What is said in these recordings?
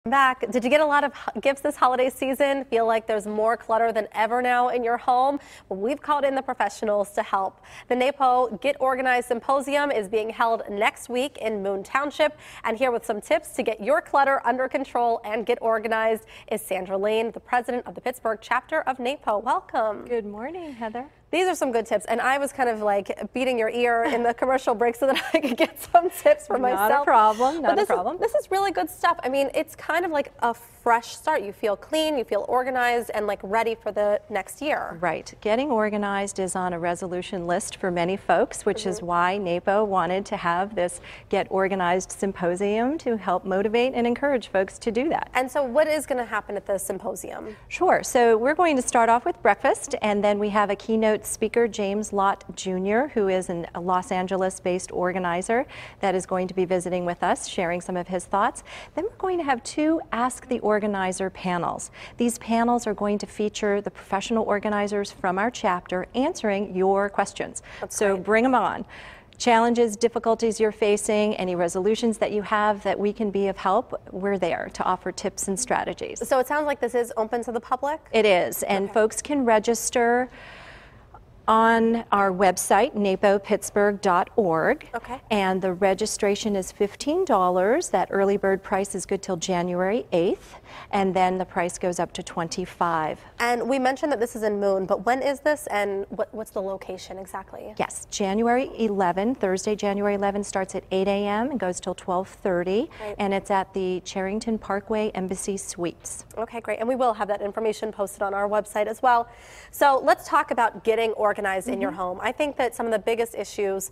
Back. Did you get a lot of gifts this holiday season? Feel like there's more clutter than ever now in your home? Well, we've called in the professionals to help. The NAPO Get Organized Symposium is being held next week in Moon Township, and here with some tips to get your clutter under control and get organized is Sandra Lane, the president of the Pittsburgh chapter of NAPO. Welcome. Good morning, Heather. These are some good tips, and I was kind of like beating your ear in the commercial break so that I could get some tips for myself. Not a problem, not a problem. This is really good stuff. I mean, it's kind of like a fresh start. You feel clean, you feel organized, and like ready for the next year. Right. Getting organized is on a resolution list for many folks, which is why NAPO wanted to have this Get Organized Symposium to help motivate and encourage folks to do that. And so what is going to happen at the symposium? Sure. So we're going to start off with breakfast, and then we have a keynote speaker, James Lott Jr., who is a Los Angeles-based organizer that is going to be visiting with us, sharing some of his thoughts. Then we're going to have two Ask the Organizer panels. These panels are going to feature the professional organizers from our chapter answering your questions. So bring them on. Challenges, difficulties you're facing, any resolutions that you have that we can be of help, we're there to offer tips and strategies. So it sounds like this is open to the public? It is, and folks can register on our website, napopittsburgh.org. And the registration is $15. That early bird price is good till January 8th, and then the price goes up to $25. And we mentioned that this is in Moon, but when is this, and what's the location exactly? Yes, January 11, Thursday, January 11 starts at 8 a.m. and goes till 12:30, and it's at the Charrington Parkway Embassy Suites. Okay, great, and we will have that information posted on our website as well. So let's talk about getting organized in your home. I think that some of the biggest issues,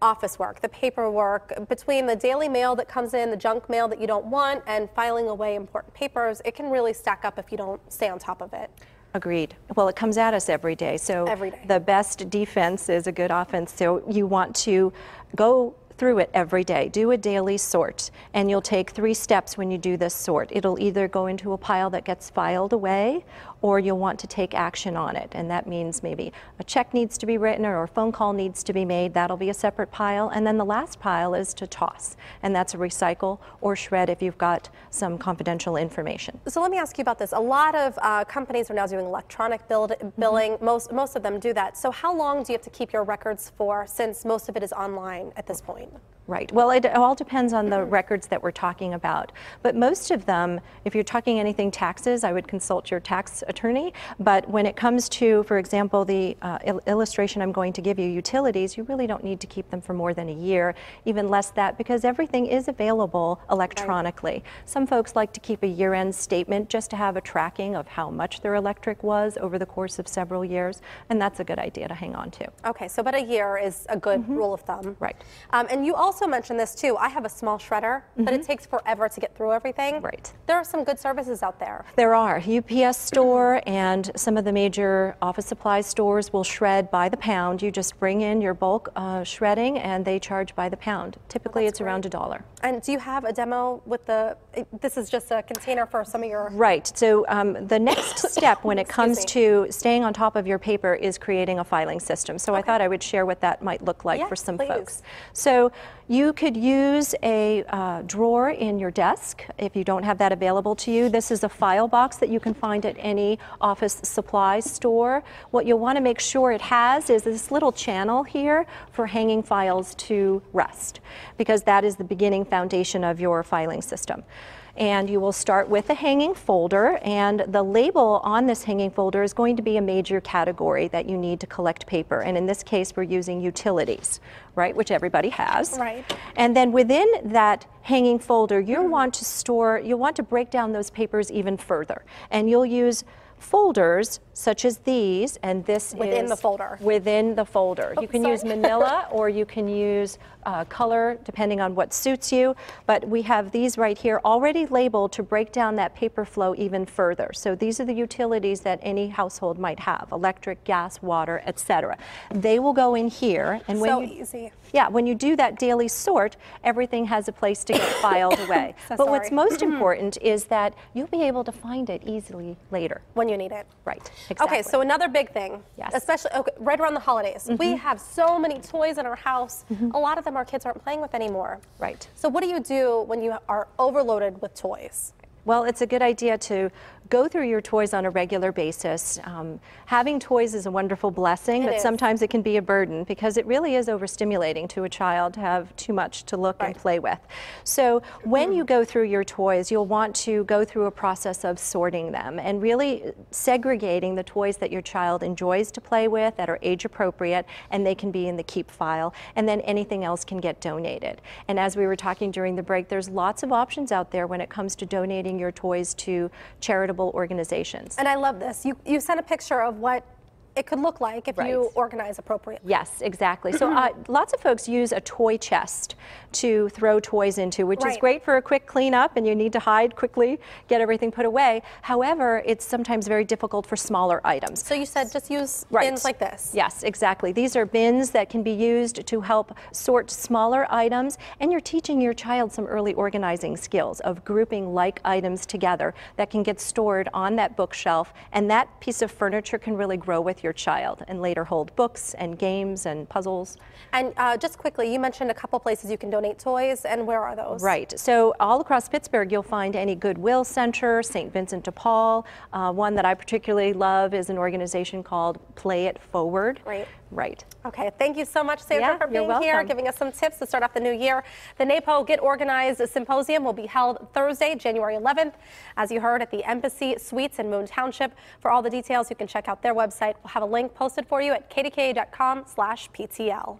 office work, the paperwork, between the daily mail that comes in, the junk mail that you don't want, and filing away important papers, it can really stack up if you don't stay on top of it. Agreed. Well, it comes at us every day, so the best defense is a good offense. So you want to go through it every day. Do a daily sort, and you'll take 3 steps when you do this sort. It'll either go into a pile that gets filed away, or you'll want to take action on it, and that means maybe a check needs to be written or a phone call needs to be made. That'll be a separate pile, and then the last pile is to toss, and that's a recycle or shred if you've got some confidential information. So let me ask you about this. A lot of companies are now doing electronic billing. Most of them do that. So how long do you have to keep your records for, since most of it is online at this point? Right. Well, it all depends on the records that we're talking about. But most of them, if you're talking anything taxes, I would consult your tax attorney. But when it comes to, for example, the illustration I'm going to give you, utilities, you really don't need to keep them for more than a year, even less that, because everything is available electronically. Some folks like to keep a year-end statement just to have a tracking of how much their electric was over the course of several years, and that's a good idea to hang on to. Okay, so about a year is a good rule of thumb. Right. And you also mentioned this too. I have a small shredder, but it takes forever to get through everything. Right. There are some good services out there. There are. UPS store and some of the major office supply stores will shred by the pound. You just bring in your bulk shredding, and they charge by the pound. Typically, it's around $1. And do you have a demo with the? This is just a container for some of your. Right. So the next step when it comes to staying on top of your paper is creating a filing system. So I thought I would share what that might look like for some folks. So you could use a drawer in your desk if you don't have that available to you. This is a file box that you can find at any office supply store. What you'll want to make sure it has is this little channel here for hanging files to rest, because that is the beginning foundation of your filing system. And you will start with a hanging folder, and the label on this hanging folder is going to be a major category that you need to collect paper. And in this case, we're using utilities, right, which everybody has. Right. And then within that hanging folder, you'll want to break down those papers even further. And you'll use folders such as these, and this within is the folder. Within the folder. You can use manila or you can use color, depending on what suits you. But we have these right here already labeled to break down that paper flow even further. So these are the utilities that any household might have: electric, gas, water, etc. They will go in here, and when easy. Yeah, when you do that daily sort, everything has a place to get filed away. But what's most important is that you'll be able to find it easily later. When you need it. Right. Exactly. Okay, so another big thing, especially right around the holidays, we have so many toys in our house. A lot of them our kids aren't playing with anymore. Right. So what do you do when you are overloaded with toys? Well, it's a good idea to go through your toys on a regular basis. Having toys is a wonderful blessing, but sometimes it can be a burden because it really is overstimulating to a child to have too much to look and play with. So when you go through your toys, you'll want to go through a process of sorting them and really segregating the toys that your child enjoys to play with that are age appropriate, and they can be in the keep file, and then anything else can get donated. And as we were talking during the break, there's lots of options out there when it comes to donating your toys to charitable organizations. And I love this. You sent a picture of what it could look like if you organize appropriately. Yes, exactly. So lots of folks use a toy chest to throw toys into, which is great for a quick cleanup and you need to hide quickly, get everything put away. However, it's sometimes very difficult for smaller items. So you said just use bins like this. Yes, exactly. These are bins that can be used to help sort smaller items, and you're teaching your child some early organizing skills of grouping like items together that can get stored on that bookshelf, and that piece of furniture can really grow with your child and later hold books and games and puzzles. And just quickly, you mentioned a couple places you can donate toys, and where are those? Right. So all across Pittsburgh, you'll find any Goodwill Center, St. Vincent de Paul. One that I particularly love is an organization called Play It Forward. Right. Okay, thank you so much, Sandra, for being here, giving us some tips to start off the new year. The NAPO Get Organized Symposium will be held Thursday, January 11th, as you heard, at the Embassy Suites in Moon Township. For all the details, you can check out their website. We'll have a link posted for you at kdka.com/PTL.